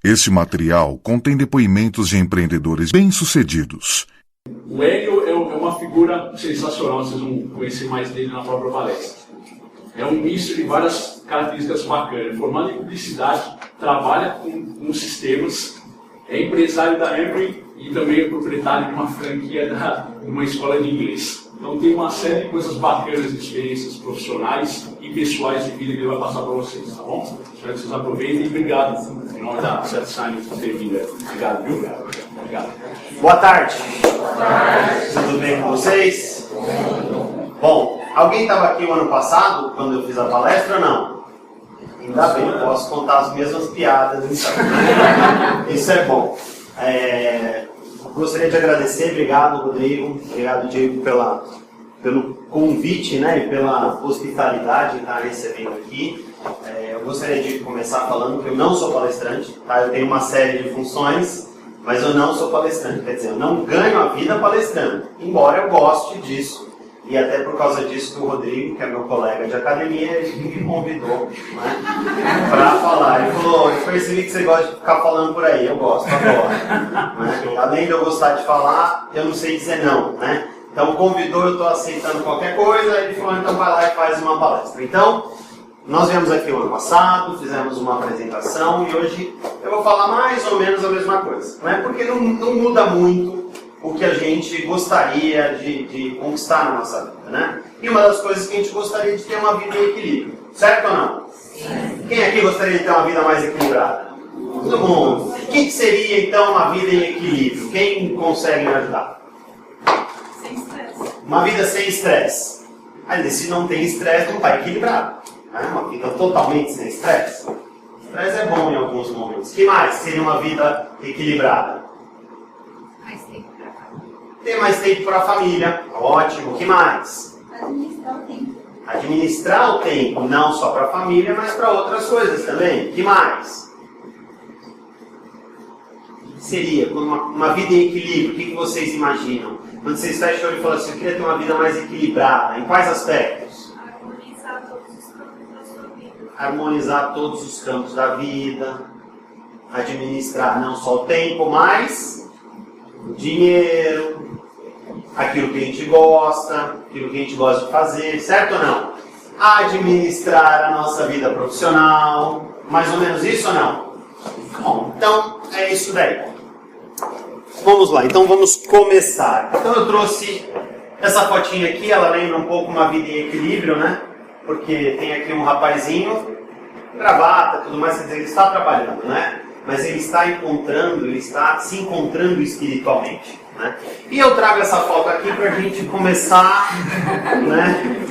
Este material contém depoimentos de empreendedores bem-sucedidos. O Hélio é uma figura sensacional, vocês vão conhecer mais dele na própria palestra. É um misto de várias características bacanas. Formado em publicidade, trabalha com sistemas, é empresário da Emory e também é proprietário de uma franquia de uma escola de inglês. Então tem uma série de coisas bacanas, de experiências profissionais e pessoais de vida que ele vai passar para vocês, tá bom? Espero que vocês aproveitem e obrigado. Em nome da Set Science por ter vindo. Obrigado, viu? Obrigado. Boa tarde. Boa tarde. Tudo bem com vocês? Bom, alguém estava aqui o ano passado, quando eu fiz a palestra ou não? Ainda bem, eu posso contar as mesmas piadas, então. Isso é bom. Gostaria de agradecer, obrigado Rodrigo, obrigado Diego pelo convite, né, e pela hospitalidade de estar recebendo aqui. Eu gostaria de começar falando que eu não sou palestrante, tá? Eu tenho uma série de funções, mas eu não sou palestrante, quer dizer, eu não ganho a vida palestrando, embora eu goste disso. E até por causa disso que o Rodrigo, que é meu colega de academia, ele me convidou, né, para falar. Ele falou, eu percebi que você gosta de ficar falando por aí, eu gosto, adoro. Né? Além de eu gostar de falar, eu não sei dizer não. Né? Então convidou, eu estou aceitando qualquer coisa, ele falou, então vai lá e faz uma palestra. Então, nós viemos aqui o ano passado, fizemos uma apresentação e hoje eu vou falar mais ou menos a mesma coisa. Né? Porque não muda muito o que a gente gostaria de conquistar na nossa vida, né? E uma das coisas que a gente gostaria de ter é uma vida em equilíbrio, certo ou não? Sim. Quem aqui gostaria de ter uma vida mais equilibrada? Todo mundo. O que seria então uma vida em equilíbrio? Quem consegue me ajudar? Sem estresse. Uma vida sem estresse. Mas se não tem estresse, não está equilibrado. Né? Uma vida totalmente sem estresse. Estresse é bom em alguns momentos. O que mais seria uma vida equilibrada? Ter mais tempo para a família. Ótimo. O que mais? Administrar o tempo. Administrar o tempo, não só para a família, mas para outras coisas também. O que mais? O que seria uma vida em equilíbrio? O que vocês imaginam? Quando vocês fecham o olho e falam assim, eu queria ter uma vida mais equilibrada. Em quais aspectos? Harmonizar todos os campos da sua vida. Harmonizar todos os campos da vida. Administrar não só o tempo, mas o dinheiro, aquilo que a gente gosta de fazer, certo ou não? Administrar a nossa vida profissional, mais ou menos isso ou não? Bom, então é isso daí. Vamos lá, então vamos começar. Então eu trouxe essa fotinha aqui, ela lembra um pouco uma vida em equilíbrio, né? Porque tem aqui um rapazinho, gravata, tudo mais, quer dizer, ele está trabalhando, né? Mas ele está se encontrando espiritualmente. Né? E eu trago essa foto aqui para a gente começar, né?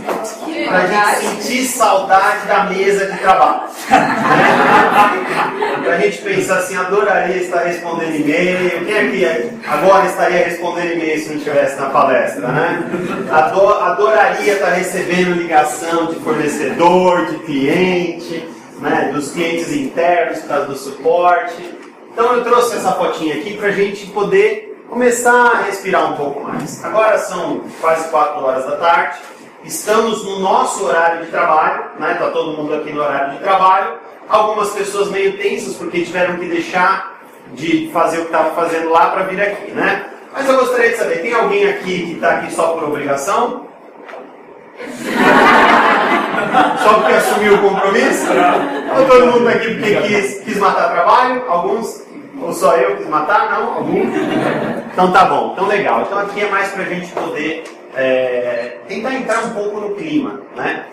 Para a gente sentir saudade da mesa de trabalho. Né? Para a gente pensar assim, adoraria estar respondendo e-mail. Quem aqui agora estaria respondendo e-mail se não estivesse na palestra? Né? Adoraria estar recebendo ligação de fornecedor, de cliente, né? Dos clientes internos, por causa do suporte. Então eu trouxe essa fotinha aqui para a gente poder começar a respirar um pouco mais. Agora são quase 4 horas da tarde, estamos no nosso horário de trabalho, né? Está todo mundo aqui no horário de trabalho, algumas pessoas meio tensas porque tiveram que deixar de fazer o que estava fazendo lá para vir aqui, né? Mas eu gostaria de saber, tem alguém aqui que está aqui só por obrigação? Só porque assumiu o compromisso? Ou todo mundo está aqui porque quis matar trabalho? Alguns? Ou só eu quis matar? Não? Algum? Então tá bom, então legal. Então aqui é mais pra gente poder tentar entrar um pouco no clima, né?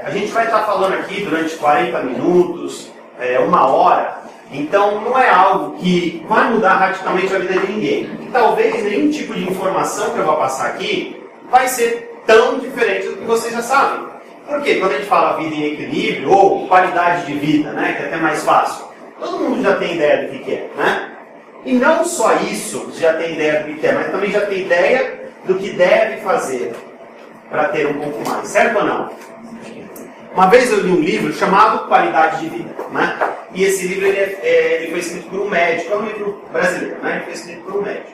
A gente vai estar falando aqui durante 40 minutos, 1 hora, então não é algo que vai mudar radicalmente a vida de ninguém. E talvez nenhum tipo de informação que eu vou passar aqui vai ser tão diferente do que vocês já sabem. Por quê? Quando a gente fala vida em equilíbrio ou qualidade de vida, né? Que é até mais fácil. Todo mundo já tem ideia do que é, né? E não só isso já tem ideia do que é, mas também já tem ideia do que deve fazer para ter um pouco mais, certo ou não? Uma vez eu li um livro chamado Qualidade de Vida, né? E esse livro ele foi escrito por um médico, é um livro brasileiro, né? Ele foi escrito por um médico.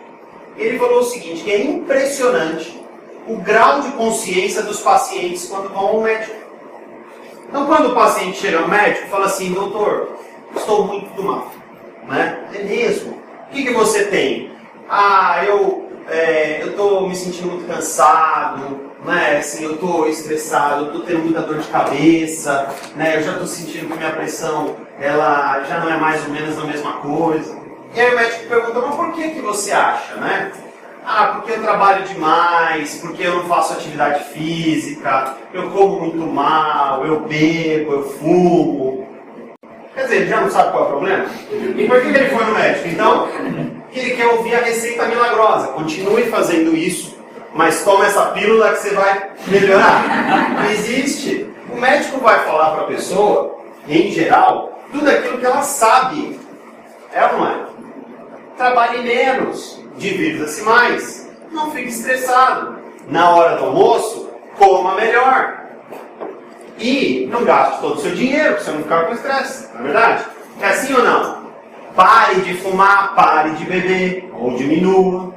E ele falou o seguinte, que é impressionante o grau de consciência dos pacientes quando vão ao médico. Então quando o paciente chega ao médico e fala assim, doutor, estou muito mal. né? É mesmo. O que você tem? Ah, eu estou me sentindo muito cansado, né? Assim, eu estou estressado, eu estou tendo muita dor de cabeça, né? Eu já estou sentindo que minha pressão ela já não é mais ou menos a mesma coisa. E aí o médico pergunta, mas por que você acha, né? Ah, porque eu trabalho demais, porque eu não faço atividade física, eu como muito mal, eu bebo, eu fumo. Quer dizer, ele já não sabe qual é o problema? E por que ele foi no médico? Então, ele quer ouvir a receita milagrosa. Continue fazendo isso, mas toma essa pílula que você vai melhorar. Não existe. O médico vai falar para a pessoa, em geral, tudo aquilo que ela sabe. É ou não é? Trabalhe menos, divirta-se mais, não fique estressado. Na hora do almoço, coma melhor. E não gaste todo o seu dinheiro, para você não ficar com estresse, não é verdade? É assim ou não? Pare de fumar, pare de beber, ou diminua.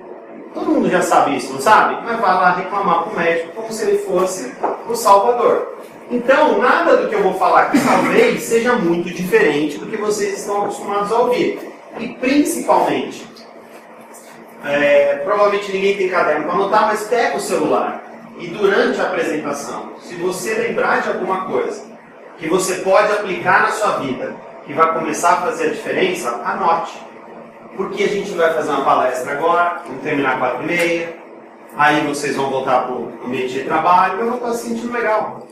Todo mundo já sabe isso, não sabe? Mas vai lá reclamar para o médico como se ele fosse o Salvador. Então, nada do que eu vou falar aqui talvez seja muito diferente do que vocês estão acostumados a ouvir. E principalmente, provavelmente ninguém tem caderno para anotar, mas pega o celular. E durante a apresentação, se você lembrar de alguma coisa que você pode aplicar na sua vida, que vai começar a fazer a diferença, anote. Porque a gente vai fazer uma palestra agora, vamos terminar 4h30, aí vocês vão voltar para o ambiente de trabalho, eu vou estar se sentindo legal.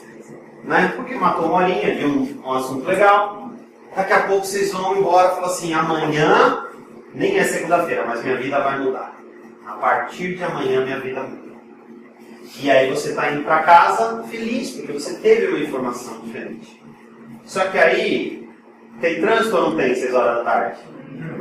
Né? Porque matou uma horinha, viu um assunto legal. Daqui a pouco vocês vão embora e falam assim, amanhã, nem é segunda-feira, mas minha vida vai mudar. A partir de amanhã minha vida muda. E aí você está indo para casa feliz, porque você teve uma informação diferente. Só que aí, tem trânsito ou não tem 6 horas da tarde?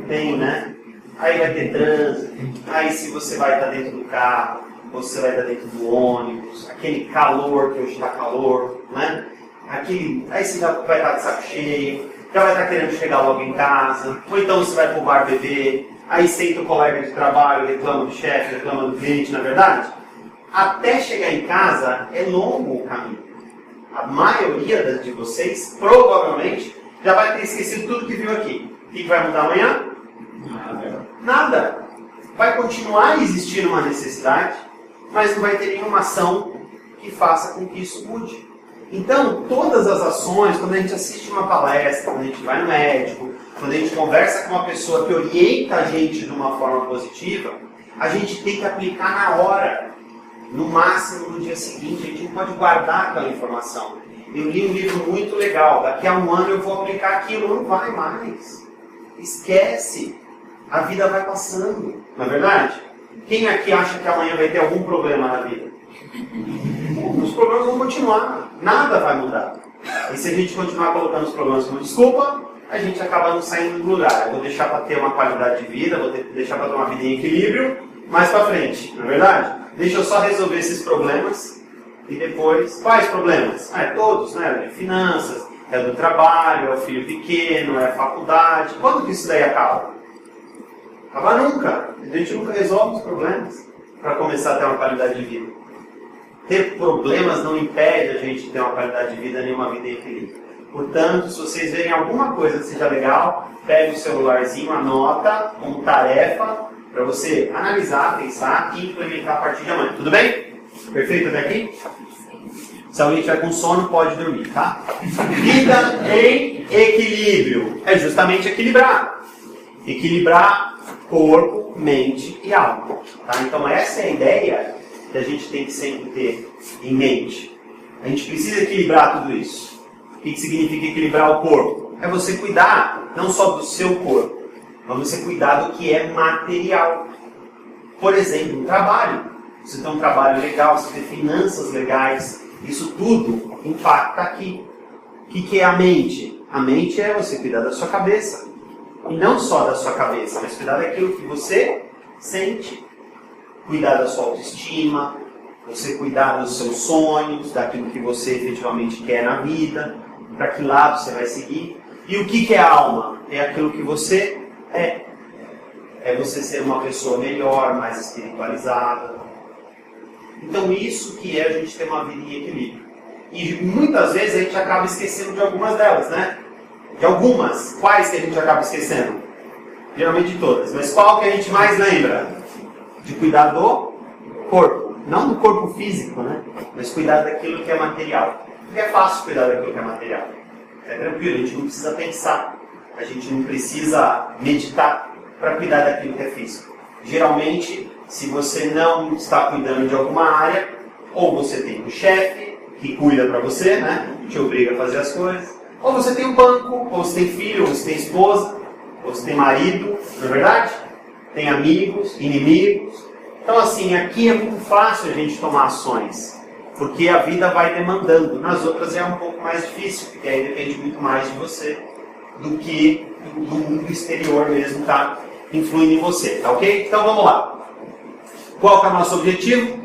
Tem, né? Aí vai ter trânsito, aí se você vai estar dentro do carro, você vai estar dentro do ônibus, aquele calor que hoje está calor, né? Aí você já vai estar de saco cheio, já vai estar querendo chegar logo em casa, ou então você vai pro bar beber, aí senta o colega de trabalho, reclama do chefe, reclama do cliente, na verdade? Até chegar em casa é longo o caminho. A maioria de vocês, provavelmente, já vai ter esquecido tudo que viu aqui. O que vai mudar amanhã? Nada. Vai continuar existindo uma necessidade, mas não vai ter nenhuma ação que faça com que isso mude. Então, todas as ações, quando a gente assiste uma palestra, quando a gente vai no médico, quando a gente conversa com uma pessoa que orienta a gente de uma forma positiva, a gente tem que aplicar na hora. No máximo no dia seguinte, a gente não pode guardar aquela informação. Eu li um livro muito legal, daqui a 1 ano eu vou aplicar aquilo, não vai mais. Esquece. A vida vai passando, não é verdade? Quem aqui acha que amanhã vai ter algum problema na vida? Os problemas vão continuar, nada vai mudar. E se a gente continuar colocando os problemas como desculpa, a gente acaba não saindo do lugar. Eu vou deixar para ter uma qualidade de vida, vou deixar para ter uma vida em equilíbrio mais para frente, não é verdade? Deixa eu só resolver esses problemas e depois... Quais problemas? Todos, né? É finanças, é do trabalho, é o filho pequeno, é a faculdade. Quando que isso daí acaba? Acaba nunca. A gente nunca resolve os problemas para começar a ter uma qualidade de vida. Ter problemas não impede a gente de ter uma qualidade de vida nem uma vida em equilíbrio. Portanto, se vocês verem alguma coisa que seja legal, pegue o celularzinho, anota como tarefa para você analisar, pensar e implementar a partir de amanhã. Tudo bem? Perfeito até aqui? Se alguém estiver com sono, pode dormir, tá? Vida em equilíbrio. É justamente equilibrar. Equilibrar corpo, mente e alma. Tá? Então essa é a ideia que a gente tem que sempre ter em mente. A gente precisa equilibrar tudo isso. O que significa equilibrar o corpo? É você cuidar não só do seu corpo, mas você cuidar do que é material. Por exemplo, um trabalho. Você tem um trabalho legal, você tem finanças legais. Isso tudo impacta aqui. O que é a mente? A mente é você cuidar da sua cabeça. E não só da sua cabeça, mas cuidar daquilo que você sente. Cuidar da sua autoestima, você cuidar dos seus sonhos, daquilo que você efetivamente quer na vida, para que lado você vai seguir. E o que é a alma? É aquilo que você é. É você ser uma pessoa melhor, mais espiritualizada. Então isso que é a gente ter uma vida em equilíbrio. E muitas vezes a gente acaba esquecendo de algumas delas, né? De algumas. Quais que a gente acaba esquecendo? Geralmente todas. Mas qual que a gente mais lembra? De cuidar do corpo. Não do corpo físico, né? Mas cuidar daquilo que é material. Porque é fácil cuidar daquilo que é material. É tranquilo, a gente não precisa pensar. A gente não precisa meditar para cuidar daquilo que é físico. Geralmente, se você não está cuidando de alguma área, ou você tem um chefe que cuida para você, né? Te obriga a fazer as coisas. Ou você tem um banco, ou você tem filho, ou você tem esposa, ou você tem marido, não é verdade? Tem amigos, inimigos. Então assim, aqui é muito fácil a gente tomar ações, porque a vida vai demandando. Nas outras é um pouco mais difícil, porque aí depende muito mais de você do que do mundo exterior mesmo tá influindo em você, tá ok? Então vamos lá. Qual que é o nosso objetivo?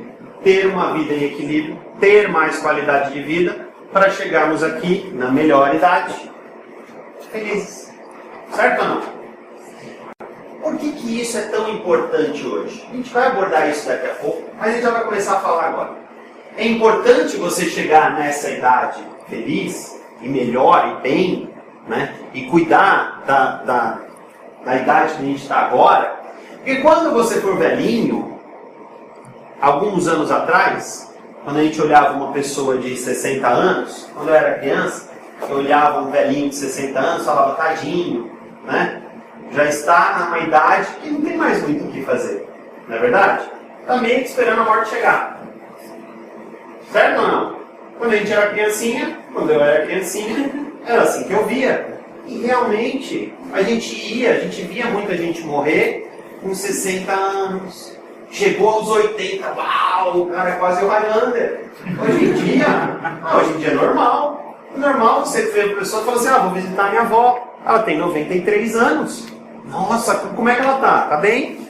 Ter uma vida em equilíbrio, ter mais qualidade de vida, para chegarmos aqui na melhor idade, felizes. Certo ou não? Por que isso é tão importante hoje? A gente vai abordar isso daqui a pouco, mas a gente já vai começar a falar agora. É importante você chegar nessa idade feliz, e melhor, e bem, né? E cuidar da idade que a gente está agora, porque quando você for velhinho, alguns anos atrás, quando a gente olhava uma pessoa de 60 anos, quando eu era criança, eu olhava um velhinho de 60 anos e falava, tadinho, né? Já está numa idade que não tem mais muito o que fazer, não é verdade? Está meio que esperando a morte chegar. Certo ou não? Quando a gente era criancinha, quando eu era criancinha, era assim que eu via. E realmente, a gente via muita gente morrer com 60 anos. Chegou aos 80, uau, o cara é quase o Highlander. Hoje em dia é normal. É normal você ver a pessoa e falar assim, vou visitar minha avó. Ela tem 93 anos. Nossa, como é que ela tá? Tá bem?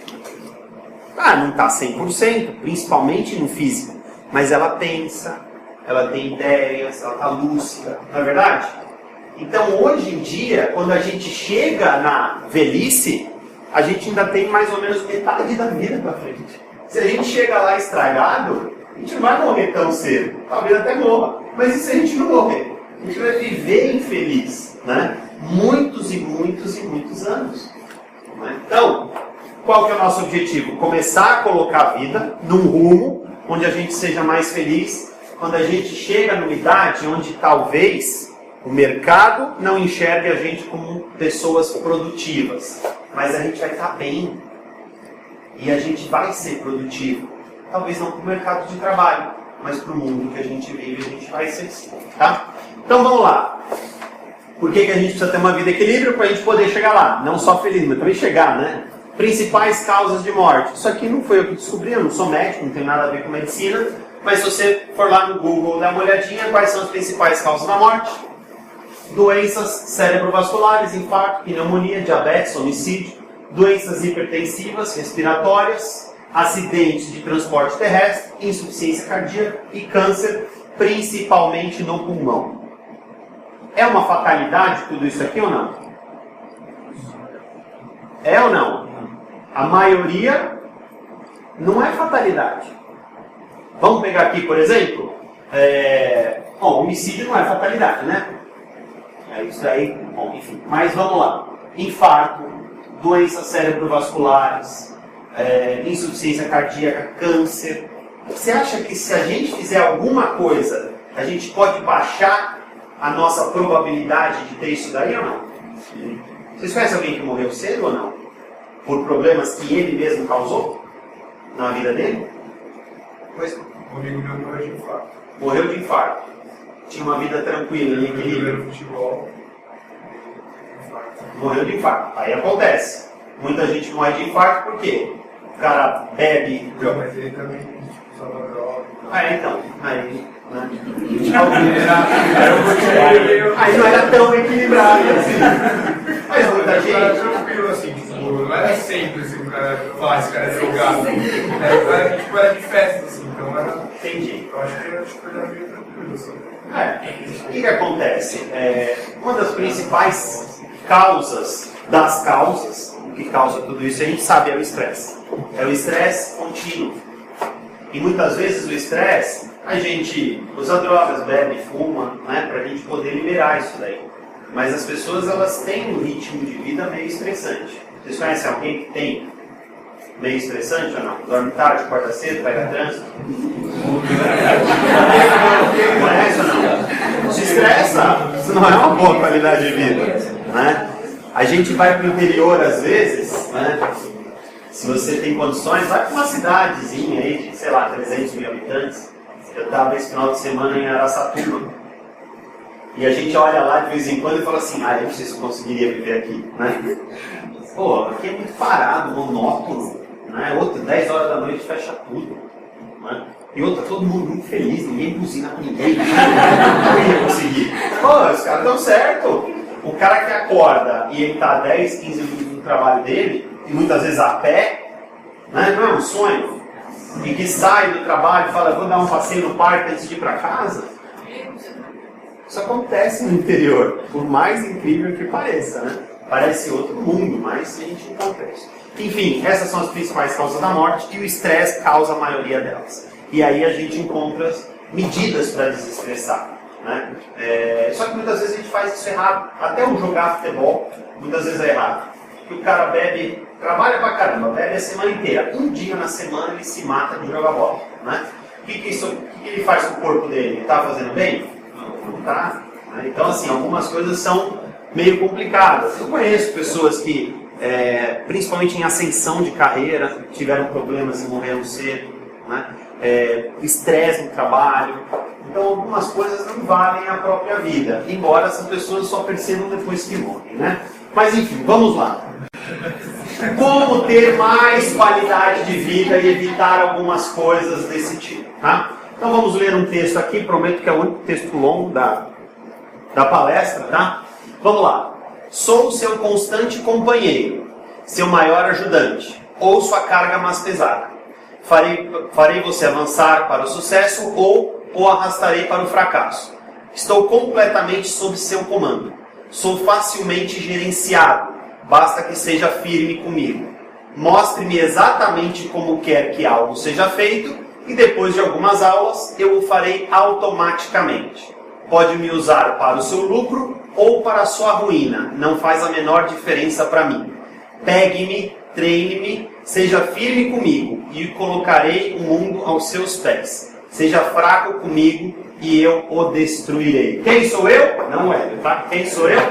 Não tá 100%, principalmente no físico. Mas ela pensa, ela tem ideias, ela tá lúcida, não é verdade? Então, hoje em dia, quando a gente chega na velhice, a gente ainda tem mais ou menos metade da vida pra frente. Se a gente chega lá estragado, a gente não vai morrer tão cedo. Talvez até morra. Mas e se a gente não morrer? A gente vai viver infeliz, né? Muitos e muitos e muitos anos. Então, qual que é o nosso objetivo? Começar a colocar a vida num rumo onde a gente seja mais feliz, quando a gente chega numa idade onde talvez o mercado não enxergue a gente como pessoas produtivas, mas a gente vai estar bem e a gente vai ser produtivo. Talvez não para o mercado de trabalho, mas para o mundo que a gente vive, a gente vai ser sim, tá? Então vamos lá. Por que a gente precisa ter uma vida equilíbrio? Para a gente poder chegar lá. Não só feliz, mas também chegar, né? Principais causas de morte. Isso aqui não foi eu que descobri, eu não sou médico, não tem nada a ver com medicina. Mas se você for lá no Google dar uma olhadinha, quais são as principais causas da morte? Doenças cerebrovasculares, infarto, pneumonia, diabetes, homicídio, doenças hipertensivas, respiratórias, acidentes de transporte terrestre, insuficiência cardíaca e câncer, principalmente no pulmão. É uma fatalidade tudo isso aqui ou não? É ou não? A maioria não é fatalidade. Vamos pegar aqui, por exemplo, homicídio não é fatalidade, né? É isso aí, bom, enfim. Mas vamos lá. Infarto, doenças cerebrovasculares, insuficiência cardíaca, câncer. Você acha que se a gente fizer alguma coisa, a gente pode baixar a nossa probabilidade de ter isso daí ou não? Vocês conhecem alguém que morreu cedo ou não? Por problemas que ele mesmo causou na vida dele? Pois não. Um amigo meu morreu de infarto. Morreu de infarto. Tinha uma vida tranquila, em equilíbrio. Futebol. Morreu de infarto. Aí acontece. Muita gente morre de infarto por quê? O cara bebe. Não, mas ele também usava droga. Então. Aí, né? Aí não era tão equilibrado assim. Mas muita gente. Era tranquilo assim, tipo, não era sempre assim, o cara faz, o cara é drogado. O cara era de festa, assim, então era. Entendi. Eu acho que era tipo da vida tranquilo, assim. O que acontece? Uma das principais causas das causas, o que causa tudo isso, a gente sabe, é o estresse. É o estresse contínuo. E muitas vezes o estresse, a gente usa drogas, bebe, fuma, né, para a gente poder liberar isso daí. Mas as pessoas, elas têm um ritmo de vida meio estressante. Vocês conhecem alguém que tem meio estressante ou não? Dorme tarde, acorda cedo, pega trânsito? Conhece ou não? Se estressa, isso não é uma boa qualidade de vida, né? A gente vai para o interior às vezes, né? Se você tem condições, vai para uma cidadezinha aí de, sei lá, 300 mil habitantes. Eu estava esse final de semana em Araçatuba. E a gente olha lá de vez em quando e fala assim, eu não sei se eu conseguiria viver aqui, né? Pô, aqui é muito parado, monótono, né? Outra, 10 horas da noite fecha tudo, né? E outra, todo mundo muito feliz, ninguém buzina com ninguém. Não ia conseguir. Pô, os caras dão certo. O cara que acorda e ele está 10, 15 minutos no trabalho dele, e muitas vezes a pé, né? Não é um sonho? E que sai do trabalho e fala, vou dar um passeio no parque antes de ir para casa. Isso acontece no interior, por mais incrível que pareça, né? Parece outro mundo, mas a gente encontra isso. Enfim, essas são as principais causas da morte e o estresse causa a maioria delas. E aí a gente encontra medidas para desestressar, né? Só que muitas vezes a gente faz isso errado. Até o jogar futebol, muitas vezes é errado. Que o cara bebe, trabalha pra caramba, bebe a semana inteira. Um dia na semana ele se mata de jogar bola, né? O que ele faz com o corpo dele? Ele está fazendo bem? Não está. Né? Então, assim, algumas coisas são meio complicadas. Eu conheço pessoas que, principalmente em ascensão de carreira, tiveram problemas e morreram cedo, né? Estresse no trabalho. Então, algumas coisas não valem a própria vida, embora essas pessoas só percebam depois que morrem, né? Mas, enfim, vamos lá. Como ter mais qualidade de vida e evitar algumas coisas desse tipo, tá? Então vamos ler um texto aqui, prometo que é o único texto longo da palestra, tá? Vamos lá. Sou seu constante companheiro, seu maior ajudante, ou sua carga mais pesada. Farei você avançar para o sucesso ou o arrastarei para o fracasso. Estou completamente sob seu comando. Sou facilmente gerenciado, basta que seja firme comigo. Mostre-me exatamente como quer que algo seja feito e depois de algumas aulas eu o farei automaticamente. Pode me usar para o seu lucro ou para a sua ruína, não faz a menor diferença para mim. Pegue-me, treine-me, seja firme comigo e colocarei o mundo aos seus pés. Seja fraco comigo e eu o destruirei. Quem sou eu? Não é, tá? Quem sou eu?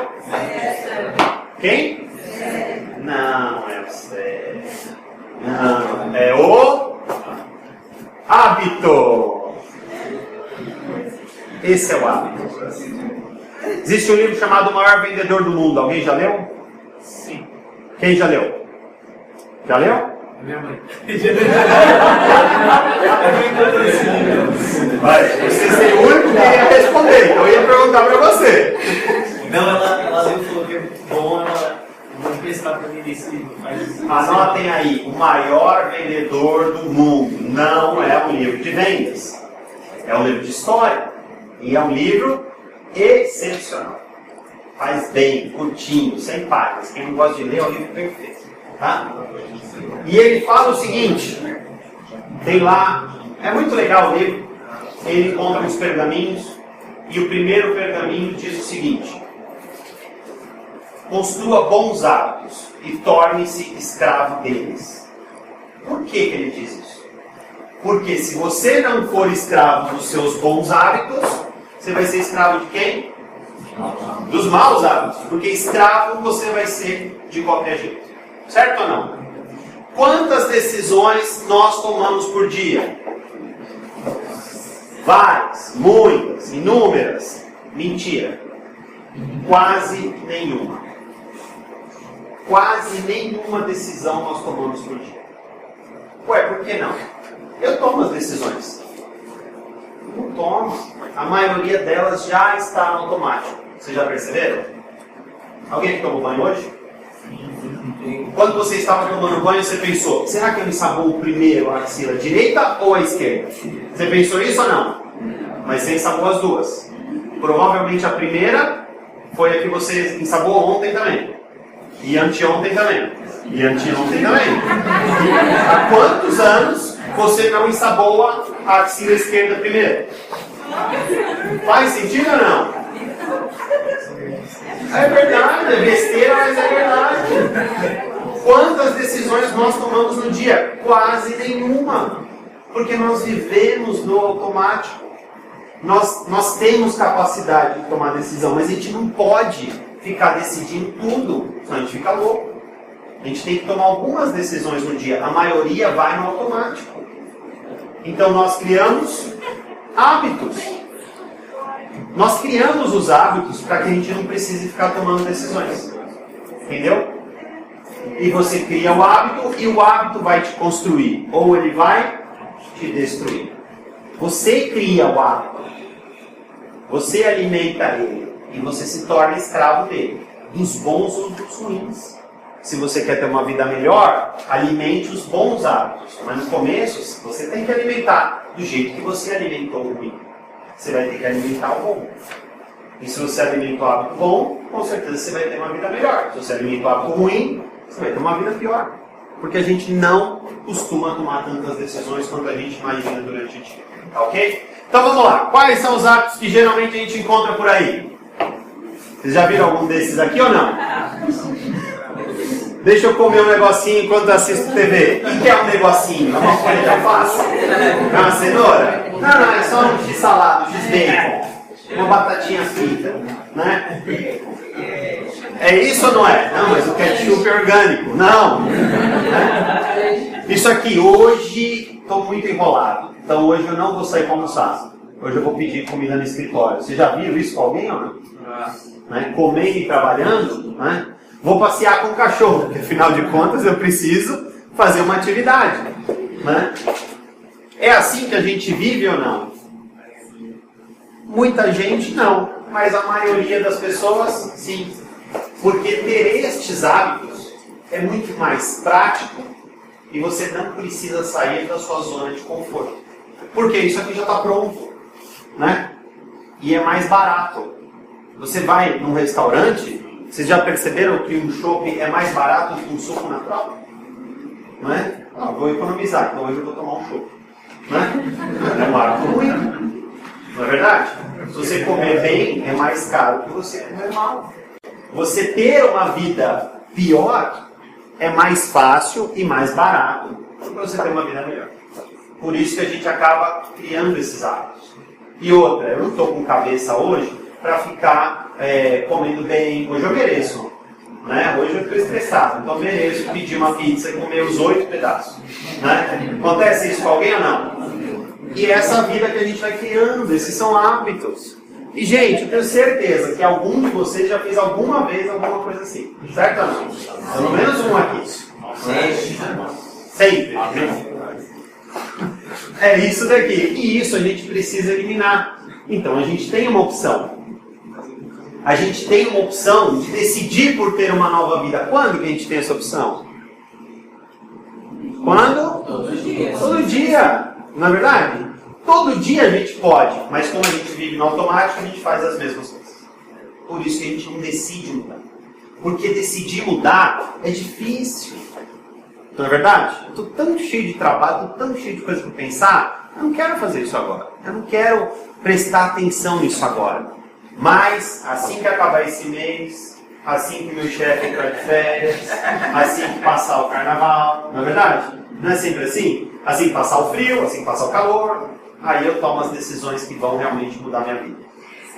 Quem? Não é o César. Não, é o hábito. Esse é o hábito. Existe um livro chamado O Maior Vendedor do Mundo. Alguém já leu? Sim. Quem já leu? Já leu? Minha mãe. Vai, você seria o único que ia responder, então eu ia perguntar para você. Não, ela leu e falou que é muito bom, vou emprestar para mim desse livro. Anotem aí, O Maior Vendedor do Mundo. Não é um livro de vendas, é um livro de história. E é um livro excepcional. Faz bem, curtinho, sem páginas. Quem não gosta de ler é um livro perfeito. Tá? E ele fala o seguinte, tem lá, é muito legal o livro, ele conta uns pergaminhos, e o primeiro pergaminho diz o seguinte: construa bons hábitos e torne-se escravo deles. Por que ele diz isso? Porque se você não for escravo dos seus bons hábitos, você vai ser escravo de quem? Dos maus hábitos, porque escravo você vai ser de qualquer jeito. Certo ou não? Quantas decisões nós tomamos por dia? Várias, muitas, inúmeras. Mentira. Quase nenhuma. Quase nenhuma decisão nós tomamos por dia. Ué, por que não? Eu tomo as decisões. Não tomo. A maioria delas já está no automático. Vocês já perceberam? Alguém que tomou banho hoje? Quando você estava tomando banho, você pensou, será que eu ensaboo primeiro a axila direita ou a esquerda? Você pensou isso ou não? Mas você ensabou as duas. Provavelmente a primeira foi a que você ensabou ontem também. E anteontem também. E anteontem também. Há quantos anos você não ensaboa a axila esquerda primeiro? Faz sentido ou não? É verdade, é besteira, mas é verdade. Quantas decisões nós tomamos no dia? Quase nenhuma. Porque nós vivemos no automático. Nós temos capacidade de tomar decisão, mas a gente não pode ficar decidindo tudo, senão a gente fica louco. A gente tem que tomar algumas decisões no dia. A maioria vai no automático. Então nós criamos hábitos. Nós criamos os hábitos para que a gente não precise ficar tomando decisões. Entendeu? E você cria o hábito e o hábito vai te construir. Ou ele vai te destruir. Você cria o hábito. Você alimenta ele. E você se torna escravo dele. Dos bons ou dos ruins. Se você quer ter uma vida melhor, alimente os bons hábitos. Mas no começo, você tem que alimentar do jeito que você alimentou o ruim. Você vai ter que alimentar o bom. E se você alimenta o hábito bom, com certeza você vai ter uma vida melhor. Se você alimenta o hábito ruim, você vai ter uma vida pior. Porque a gente não costuma tomar tantas decisões quanto a gente imagina durante o dia. Tá ok? Então vamos lá. Quais são os hábitos que geralmente a gente encontra por aí? Vocês já viram algum desses aqui ou não? Deixa eu comer um negocinho enquanto assisto TV. O que é um negocinho? É uma coisa que eu faço? É uma cenoura? Não, é só um x-salada, um x-bacon. Uma batatinha frita. Né? É isso ou não é? Não, mas o ketchup é orgânico. Não. Né? Isso aqui, hoje estou muito enrolado. Então hoje eu não vou sair para almoçar. Hoje eu vou pedir comida no escritório. Vocês já viram isso com alguém ou não? Né? Comendo e trabalhando, né? Vou passear com o cachorro, porque afinal de contas eu preciso fazer uma atividade. Né? É assim que a gente vive ou não? Muita gente não, mas a maioria das pessoas sim. Porque ter estes hábitos é muito mais prático e você não precisa sair da sua zona de conforto. Porque isso aqui já está pronto. Né? E é mais barato. Você vai num restaurante, vocês já perceberam que um chopp é mais barato do que um suco natural? Não é? Ah, vou economizar, então hoje eu vou tomar um chopp. Né? É um hábito ruim. Não é verdade? Se você comer bem, é mais caro que você comer mal. Você ter uma vida pior é mais fácil e mais barato para você ter uma vida melhor. Por isso que a gente acaba criando esses hábitos. E outra, eu não estou com cabeça hoje para ficar comendo bem. Hoje eu mereço. Né? Hoje eu estou estressado, então eu mereço pedir uma pizza e comer os 8 pedaços. Né? Acontece isso com alguém ou não? E é essa vida que a gente vai criando, esses são hábitos. E gente, eu tenho certeza que algum de vocês já fez alguma vez alguma coisa assim. Certo ou não? Pelo menos um aqui. Sempre. É isso daqui. E isso a gente precisa eliminar. Então a gente tem uma opção. A gente tem uma opção de decidir por ter uma nova vida. Quando que a gente tem essa opção? Quando? Todo dia. Não é verdade? Todo dia a gente pode, mas como a gente vive no automático, a gente faz as mesmas coisas. Por isso que a gente não decide mudar. Porque decidir mudar é difícil. Não é verdade? Eu estou tão cheio de trabalho, estou tão cheio de coisa para pensar, eu não quero fazer isso agora. Eu não quero prestar atenção nisso agora. Mas, assim que acabar esse mês, assim que meu chefe entrar de férias, assim que passar o carnaval, não é verdade? Não é sempre assim? Assim que passar o frio, assim que passar o calor, aí eu tomo as decisões que vão realmente mudar a minha vida.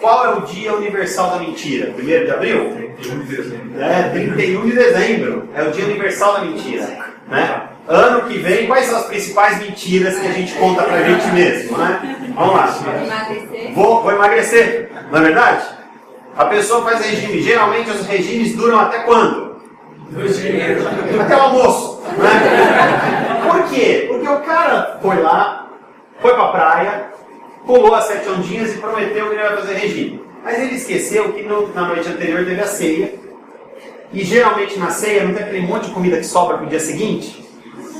Qual é o dia universal da mentira? 1º de abril? 31 de dezembro. 31 de dezembro. É o dia universal da mentira. Né? Ano que vem, quais são as principais mentiras que a gente conta pra gente mesmo? Né? Vamos lá. Emagrecer. Vou emagrecer. Não é verdade? A pessoa faz regime. Geralmente os regimes duram até quando? 2 dias. Até o almoço. Né? Por quê? Porque o cara foi lá, foi pra praia, pulou as 7 ondinhas e prometeu que ele vai fazer regime. Mas ele esqueceu que na noite anterior teve a ceia. E geralmente na ceia não tem aquele monte de comida que sobra pro dia seguinte?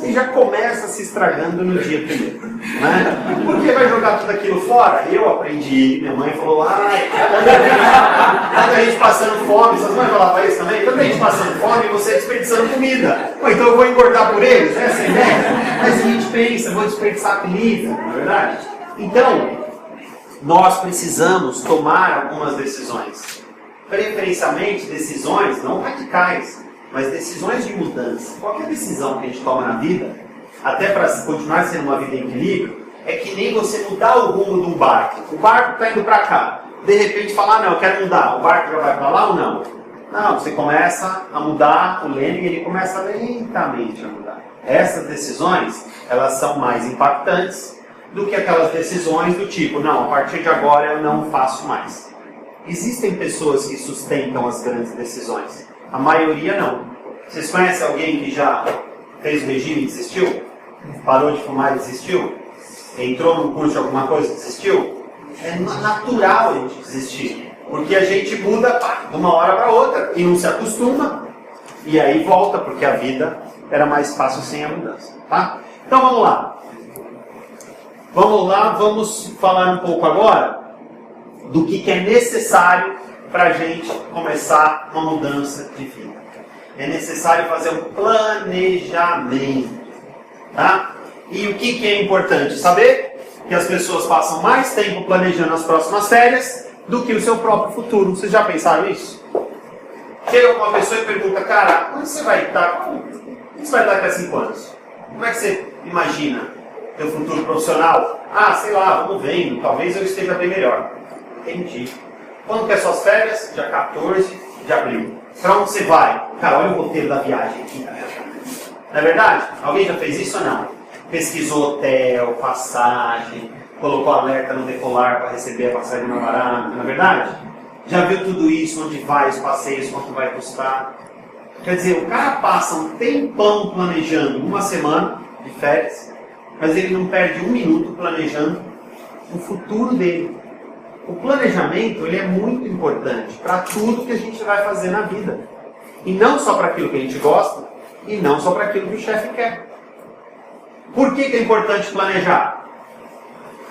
E já começa se estragando no dia primeiro. Né? Porque vai jogar tudo aquilo fora? Eu aprendi, minha mãe falou, tanta gente passando fome, suas mães falavam isso também? Tanta gente passando fome e você desperdiçando comida. Pô, então eu vou engordar por eles? Essa é a ideia? Mas a gente pensa, vou desperdiçar comida, não é verdade? Então, nós precisamos tomar algumas decisões. preferencialmente decisões, não radicais, mas decisões de mudança. Qualquer decisão que a gente toma na vida, até para continuar sendo uma vida em equilíbrio, é que nem você mudar o rumo de um barco. O barco está indo para cá. De repente falar, não, eu quero mudar. O barco já vai para lá ou não? Não, você começa a mudar o leme e ele começa lentamente a mudar. Essas decisões, elas são mais impactantes do que aquelas decisões do tipo, não, a partir de agora eu não faço mais. Existem pessoas que sustentam as grandes decisões. A maioria não. Vocês conhecem alguém que já fez o regime e desistiu? Parou de fumar e desistiu? Entrou num curso de alguma coisa e desistiu? É natural a gente desistir. Porque a gente muda de uma hora para outra e não se acostuma. E aí volta, porque a vida era mais fácil sem a mudança. Tá? Então vamos lá. Vamos falar um pouco agora do que é necessário para a gente começar uma mudança de vida. É necessário fazer um planejamento. Tá? E o que é importante saber? Que as pessoas passam mais tempo planejando as próximas férias do que o seu próprio futuro. Vocês já pensaram isso? Chega uma pessoa e pergunta, cara, onde você vai estar? Onde você vai estar daqui a 5 anos? Como é que você imagina teu futuro profissional? Ah, sei lá, vamos vendo, talvez eu esteja bem melhor. Entendi. Quando que é suas férias? Dia 14 de abril. Para onde você vai? Cara, olha o roteiro da viagem aqui. Não é verdade? Alguém já fez isso ou não? Pesquisou hotel, passagem, colocou alerta no decolar para receber a passagem mais barata, não é verdade? Já viu tudo isso, onde vai, os passeios, quanto vai custar? Quer dizer, o cara passa um tempão planejando uma semana de férias, mas ele não perde um minuto planejando o futuro dele. O planejamento ele é muito importante para tudo que a gente vai fazer na vida. E não só para aquilo que a gente gosta, e não só para aquilo que o chefe quer. Por que é importante planejar?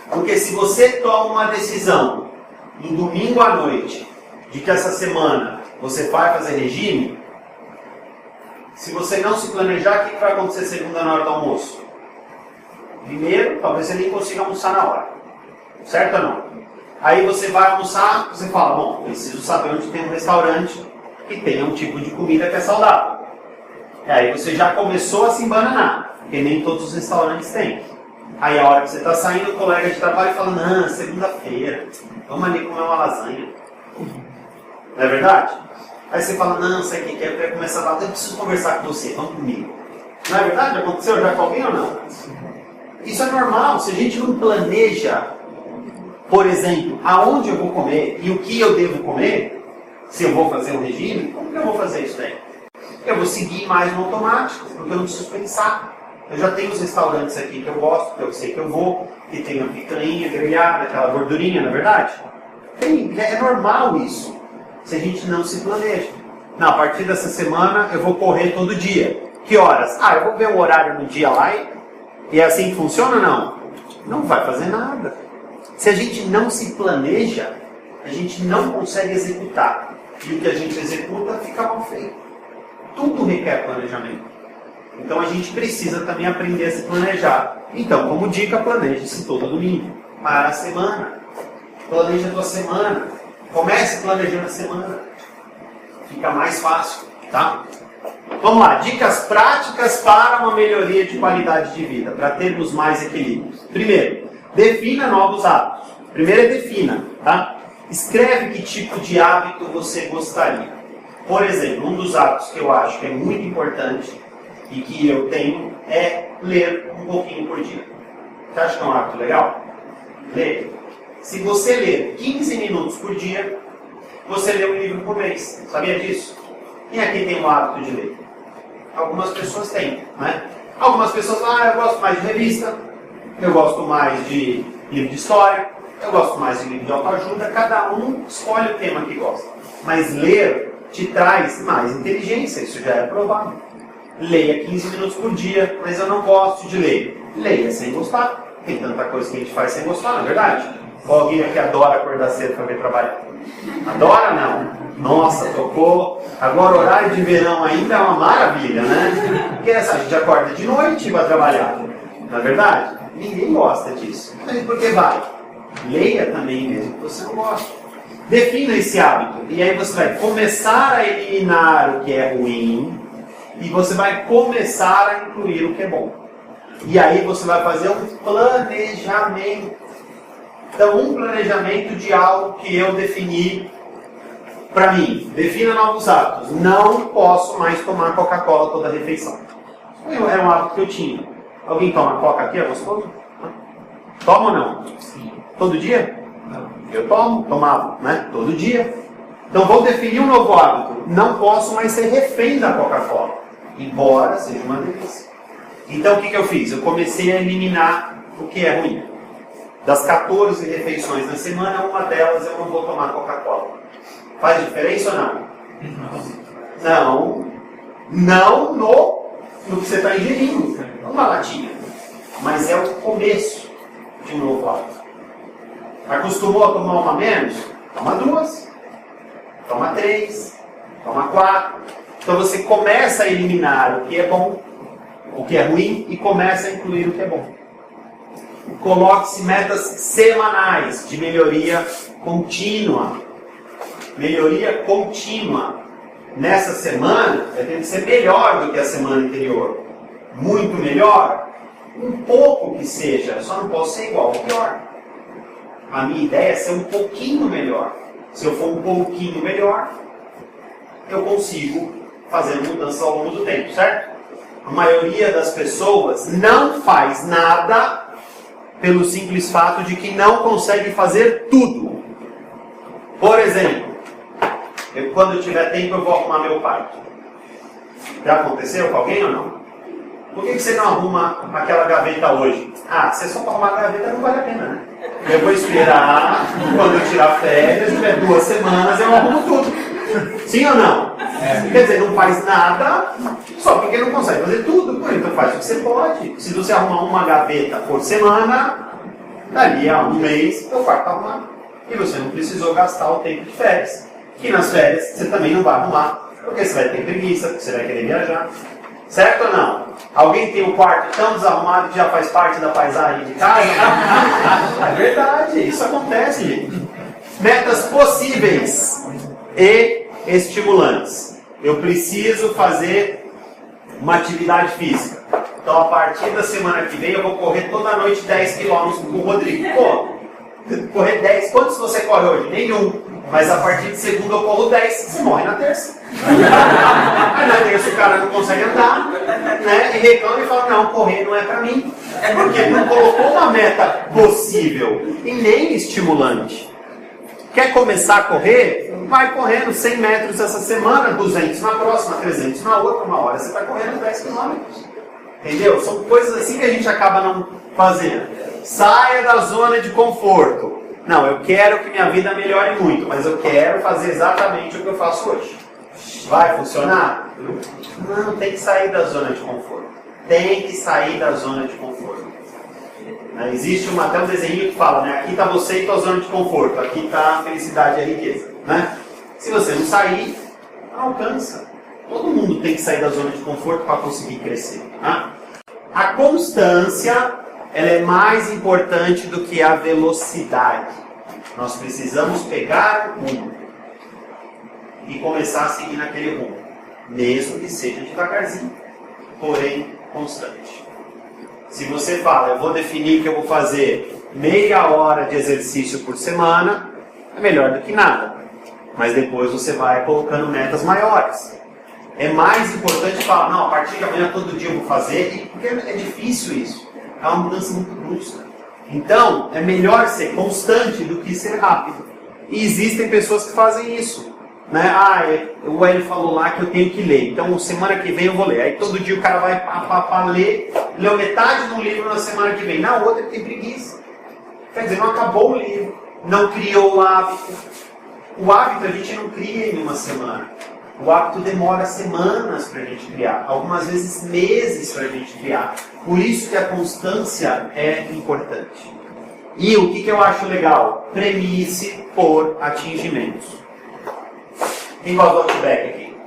Porque se você toma uma decisão no domingo à noite de que essa semana você vai fazer regime, se você não se planejar, o que vai acontecer segunda na hora do almoço? Primeiro, talvez você nem consiga almoçar na hora. Certo ou não? Aí você vai almoçar, você fala, bom, preciso saber onde tem um restaurante que tenha um tipo de comida que é saudável. E aí você já começou a se embananar, porque nem todos os restaurantes têm. Aí a hora que você está saindo, o colega de trabalho fala, não, segunda-feira, vamos ali comer uma lasanha. Não é verdade? Aí você fala, não, sei o que eu quero começar a falar, eu preciso conversar com você, vamos comigo. Não é verdade? Aconteceu já com alguém ou não? Isso é normal, se a gente não planeja, por exemplo, aonde eu vou comer e o que eu devo comer, se eu vou fazer um regime, como que eu vou fazer isso daí? Eu vou seguir mais no automático, porque eu não preciso pensar. Eu já tenho os restaurantes aqui que eu gosto, que eu sei que eu vou, que tem a picanha grelhada, aquela gordurinha, não é verdade? É normal isso, se a gente não se planeja. Não, a partir dessa semana eu vou correr todo dia. Que horas? Ah, eu vou ver o horário no dia lá e é assim que funciona ou não? Não vai fazer nada. Se a gente não se planeja, a gente não consegue executar. E o que a gente executa fica mal feito. Tudo requer planejamento. Então a gente precisa também aprender a se planejar. Então, como dica, planeje-se todo domingo. Para a semana. Planeje a tua semana. Comece planejando a semana. Fica mais fácil, tá? Vamos lá, dicas práticas para uma melhoria de qualidade de vida, para termos mais equilíbrio. Primeiro, defina novos hábitos. Primeiro é defina, tá? Escreve que tipo de hábito você gostaria. Por exemplo, um dos hábitos que eu acho que é muito importante e que eu tenho é ler um pouquinho por dia. Você acha que é um hábito legal? Ler. Se você ler 15 minutos por dia, você lê um livro por mês. Sabia disso? Quem aqui tem o hábito de ler? Algumas pessoas têm, né? Algumas pessoas falam, eu gosto mais de revista, eu gosto mais de livro de história, eu gosto mais de livro de autoajuda, cada um escolhe o tema que gosta. Mas ler te traz mais inteligência, isso já é provado. Leia 15 minutos por dia, mas eu não gosto de ler. Leia sem gostar. Tem tanta coisa que a gente faz sem gostar, não é verdade? Ou alguém aqui adora acordar cedo para ver trabalhar? Adora não? Nossa, tocou. Agora o horário de verão ainda é uma maravilha, né? Porque a gente acorda de noite para trabalhar. Não é verdade? Ninguém gosta disso. Mas por que vai? Leia também mesmo que você não gosta. Defina esse hábito. E aí você vai começar a eliminar o que é ruim e você vai começar a incluir o que é bom. E aí você vai fazer um planejamento. Então, um planejamento de algo que eu defini para mim. Defina novos hábitos. Não posso mais tomar Coca-Cola toda a refeição. Era um hábito que eu tinha. Alguém toma Coca aqui? É gostoso? Toma ou não? Sim. Todo dia? Não. Eu tomava, né? Todo dia. Então vou definir um novo hábito. Não posso mais ser refém da Coca-Cola. Embora seja uma delícia. Então o que eu fiz? Eu comecei a eliminar o que é ruim. Das 14 refeições na semana, uma delas eu não vou tomar Coca-Cola. Faz diferença ou não? Não no que você está ingerindo. Uma latinha. Mas é o começo de um novo hábito. Acostumou a tomar uma menos? Toma 2. Toma 3. Toma 4. Então você começa a eliminar o que é bom, o que é ruim, e começa a incluir o que é bom. Coloque-se metas semanais de melhoria contínua. Melhoria contínua. Nessa semana, vai ter que ser melhor do que a semana anterior. Muito melhor? Um pouco que seja, só não posso ser igual ou pior. A minha ideia é ser um pouquinho melhor. Se eu for um pouquinho melhor, eu consigo fazer mudanças ao longo do tempo, certo? A maioria das pessoas não faz nada pelo simples fato de que não consegue fazer tudo. Por exemplo, quando eu tiver tempo eu vou arrumar meu quarto. Já aconteceu com alguém ou não? Por que você não arruma aquela gaveta hoje? Se é só para arrumar a gaveta não vale a pena, né? Eu vou esperar, quando eu tirar férias, tiver 2 semanas, eu arrumo tudo. Sim ou não? Quer dizer, não faz nada só porque não consegue fazer tudo. Então faz o que você pode. Se você arrumar uma gaveta por semana, dali a um mês, o quarto está arrumado. E você não precisou gastar o tempo de férias. Que nas férias você também não vai arrumar, porque você vai ter preguiça, porque você vai querer viajar. Certo ou não? Alguém tem um quarto tão desarrumado que já faz parte da paisagem de casa? É verdade, isso acontece, gente. Metas possíveis e estimulantes. Eu preciso fazer uma atividade física. Então, a partir da semana que vem, eu vou correr toda noite 10 km com o Rodrigo. Correr 10. Quantos você corre hoje? Nenhum. Mas a partir de segunda eu corro 10, você morre na terça. Aí na terça o cara não consegue andar, né? E reclama e fala, não, correr não é pra mim. É porque não colocou uma meta possível e nem estimulante. Quer começar a correr? Vai correndo 100 metros essa semana, 200 na próxima, 300 na outra, uma hora você vai correndo 10 quilômetros. Entendeu? São coisas assim que a gente acaba não fazendo. Saia da zona de conforto. Não, eu quero que minha vida melhore muito, mas eu quero fazer exatamente o que eu faço hoje. Vai funcionar? Não, tem que sair da zona de conforto. Tem que sair da zona de conforto. Existe até um desenho que fala, né? Aqui está você e tua zona de conforto. Aqui está a felicidade e a riqueza. Né? Se você não sair, não alcança. Todo mundo tem que sair da zona de conforto para conseguir crescer. Né? A constância ela é mais importante do que a velocidade. Nós precisamos pegar o rumo e começar a seguir naquele rumo, mesmo que seja devagarzinho, porém constante. Se você fala, eu vou definir que eu vou fazer meia hora de exercício por semana, é melhor do que nada. Mas depois você vai colocando metas maiores. É mais importante falar, não, a partir de amanhã todo dia eu vou fazer, porque é difícil isso. É uma mudança muito brusca. Então, é melhor ser constante do que ser rápido. E existem pessoas que fazem isso. Né? O Hélio falou lá que eu tenho que ler. Então, semana que vem eu vou ler. Aí todo dia o cara vai ler, leu metade do livro na semana que vem. Na outra ele tem preguiça. Quer dizer, não acabou o livro. Não criou o hábito. O hábito a gente não cria em uma semana. O hábito demora semanas para a gente criar, algumas vezes meses para a gente criar. Por isso que a constância é importante. E o que eu acho legal? Premie-se por atingimentos. Quem gosta do Outback aqui?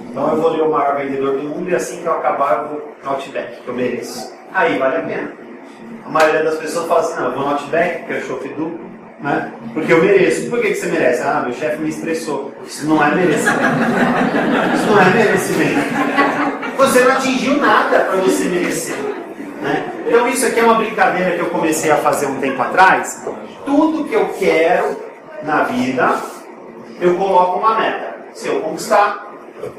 Então eu vou ler o maior vendedor do mundo e assim que eu acabar eu vou no Outback, que eu mereço. Aí vale a pena. A maioria das pessoas fala assim, não, eu vou no Outback, que é o chopp duplo. Né? Porque eu mereço. Por que você merece? Ah, meu chefe me estressou. Isso não é merecimento. Isso não é merecimento. Você não atingiu nada para você merecer. Né? Então isso aqui é uma brincadeira que eu comecei a fazer um tempo atrás. Tudo que eu quero na vida, eu coloco uma meta. Se eu conquistar,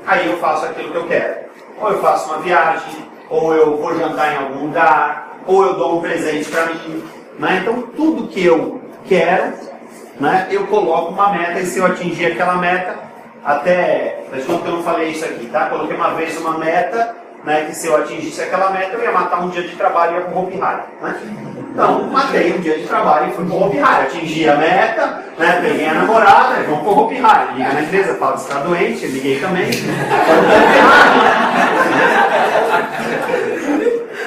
aí eu faço aquilo que eu quero. Ou eu faço uma viagem, ou eu vou jantar em algum lugar, ou eu dou um presente para mim. Né? Então tudo que eu quero, né, eu coloco uma meta, e se eu atingir aquela meta, até, desculpa que eu não falei isso aqui, tá? Coloquei uma vez uma meta, né, que se eu atingisse aquela meta, eu ia matar um dia de trabalho e ia pro Hopi Hari, né? Então, matei um dia de trabalho e fui pro Hopi Hari, atingi a meta, né, peguei a namorada, e vamos pro Hopi Hari. Liga na empresa, fala que você está doente, eu liguei também.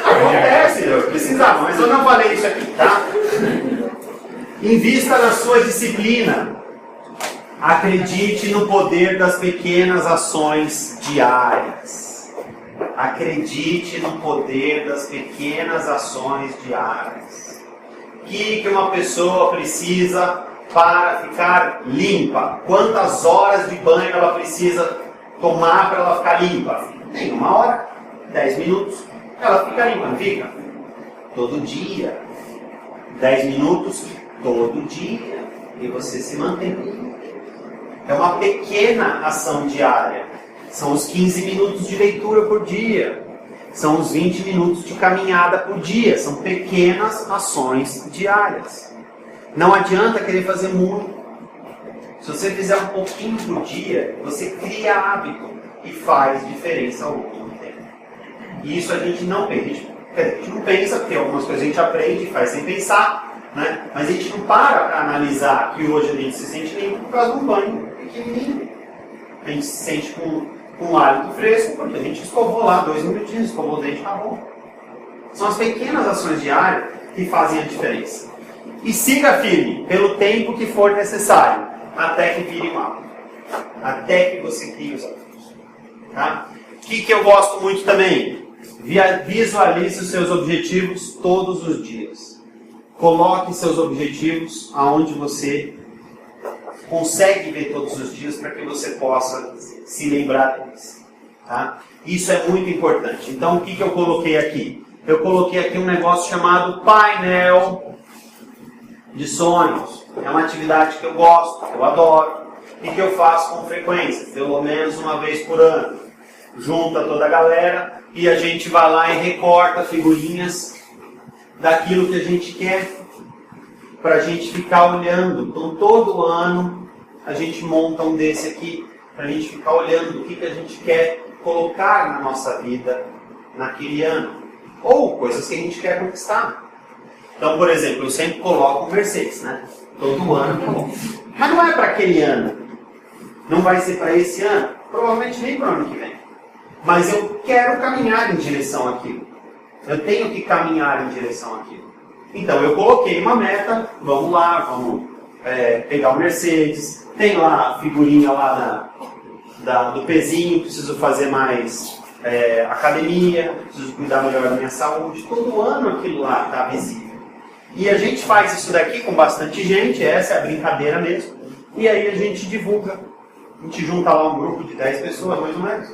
Acontece, eu precisava, mas eu não falei isso aqui, tá? Invista na sua disciplina. Acredite no poder das pequenas ações diárias. Acredite no poder das pequenas ações diárias. O que uma pessoa precisa para ficar limpa? Quantas horas de banho ela precisa tomar para ela ficar limpa? Tem 1 hora, 10 minutos, ela fica limpa, não fica? Todo dia. 10 minutos, todo dia. E você se mantém limpo. É uma pequena ação diária. São os 15 minutos de leitura por dia. São os 20 minutos de caminhada por dia. São pequenas ações diárias. Não adianta querer fazer muito. Se você fizer um pouquinho por dia, você cria hábito e faz diferença ao longo do tempo. E isso a gente não pensa. A gente não pensa, porque algumas coisas a gente aprende e faz sem pensar. Né? Mas a gente não para analisar que hoje a gente se sente limpo por causa de um banho pequenininho. A gente se sente com um hálito fresco porque a gente escovou lá 2 minutinhos, escovou o dente, tá bom. São as pequenas ações diárias que fazem a diferença. E siga firme pelo tempo que for necessário, até que vire um hábito. Até que você crie os hábitos. Tá? O que eu gosto muito também? Visualize os seus objetivos todos os dias. Coloque seus objetivos aonde você consegue ver todos os dias para que você possa se lembrar deles. Tá? Isso é muito importante. Então, o que eu coloquei aqui? Eu coloquei aqui um negócio chamado painel de sonhos. É uma atividade que eu gosto, que eu adoro e que eu faço com frequência, pelo menos uma vez por ano. Junta toda a galera e a gente vai lá e recorta figurinhas daquilo que a gente quer, para a gente ficar olhando. Então todo ano a gente monta um desse aqui, para a gente ficar olhando o que a gente quer colocar na nossa vida naquele ano, ou coisas que a gente quer conquistar. Então, por exemplo, eu sempre coloco um Mercedes, né? Todo ano eu coloco. Mas não é para aquele ano, não vai ser para esse ano, provavelmente nem para o ano que vem. Mas eu quero caminhar em direção àquilo. Eu tenho que caminhar em direção àquilo. Então eu coloquei uma meta, vamos lá, vamos pegar o Mercedes, tem lá a figurinha lá do pezinho, preciso fazer mais academia, preciso cuidar melhor da minha saúde. Todo ano aquilo lá está visível. E a gente faz isso daqui com bastante gente, essa é a brincadeira mesmo. E aí a gente divulga. A gente junta lá um grupo de 10 pessoas, mais ou menos.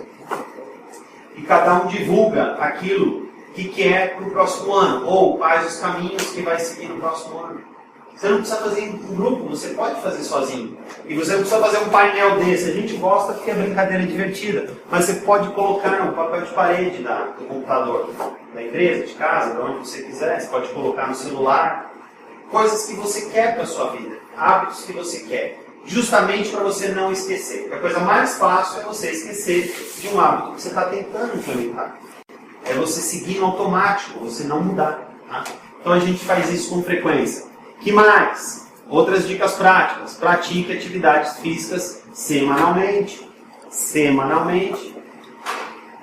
E cada um divulga aquilo que quer para o próximo ano, ou quais os caminhos que vai seguir no próximo ano. Você não precisa fazer em grupo, você pode fazer sozinho. E você não precisa fazer um painel desse. A gente gosta porque a brincadeira é divertida. Mas você pode colocar no papel de parede do computador, da empresa, de casa, de onde você quiser. Você pode colocar no celular. Coisas que você quer para a sua vida. Hábitos que você quer. Justamente para você não esquecer. Porque a coisa mais fácil é você esquecer de um hábito que você está tentando implementar. É você seguir no automático, você não mudar. Tá? Então a gente faz isso com frequência. Que mais? Outras dicas práticas. Pratique atividades físicas semanalmente. Semanalmente.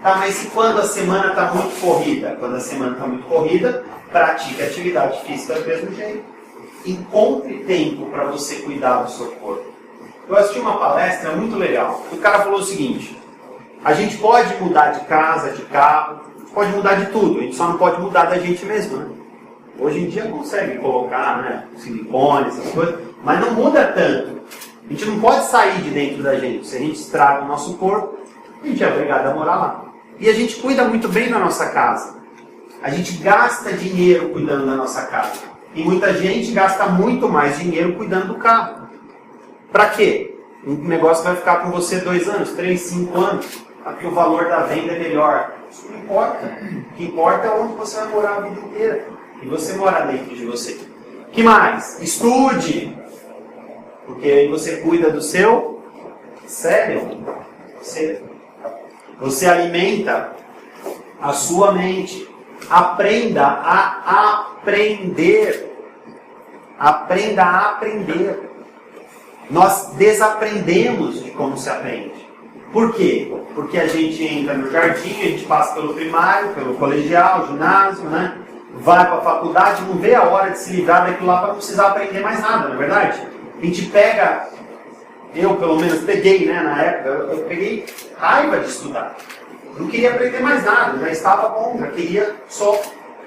Tá, mas e quando a semana está muito corrida? Quando a semana está muito corrida, pratique atividade física do mesmo jeito. Encontre tempo para você cuidar do seu corpo. Eu assisti uma palestra muito legal. O cara falou o seguinte: a gente pode mudar de casa, de carro, a gente pode mudar de tudo, a gente só não pode mudar da gente mesmo, né? Hoje em dia consegue colocar, né, silicone, essas coisas, mas não muda tanto. A gente não pode sair de dentro da gente. Se a gente estraga o nosso corpo, a gente é obrigado a morar lá. E a gente cuida muito bem da nossa casa. A gente gasta dinheiro cuidando da nossa casa. E muita gente gasta muito mais dinheiro cuidando do carro. Para quê? Um negócio vai ficar com você 2 anos, 3, 5 anos, porque o valor da venda é melhor. Isso não importa. O que importa é onde você vai morar a vida inteira. E você mora dentro de você. O que mais? Estude! Porque aí você cuida do seu cérebro. Você alimenta a sua mente. Aprenda a aprender. Aprenda a aprender. Nós desaprendemos de como se aprende. Por quê? Porque a gente entra no jardim, a gente passa pelo primário, pelo colegial, ginásio, né? Vai para a faculdade, não vê a hora de se livrar daquilo lá para não precisar aprender mais nada, não é verdade? A gente pega, eu pelo menos peguei, né, na época, eu peguei raiva de estudar. Não queria aprender mais nada, já estava bom, já queria só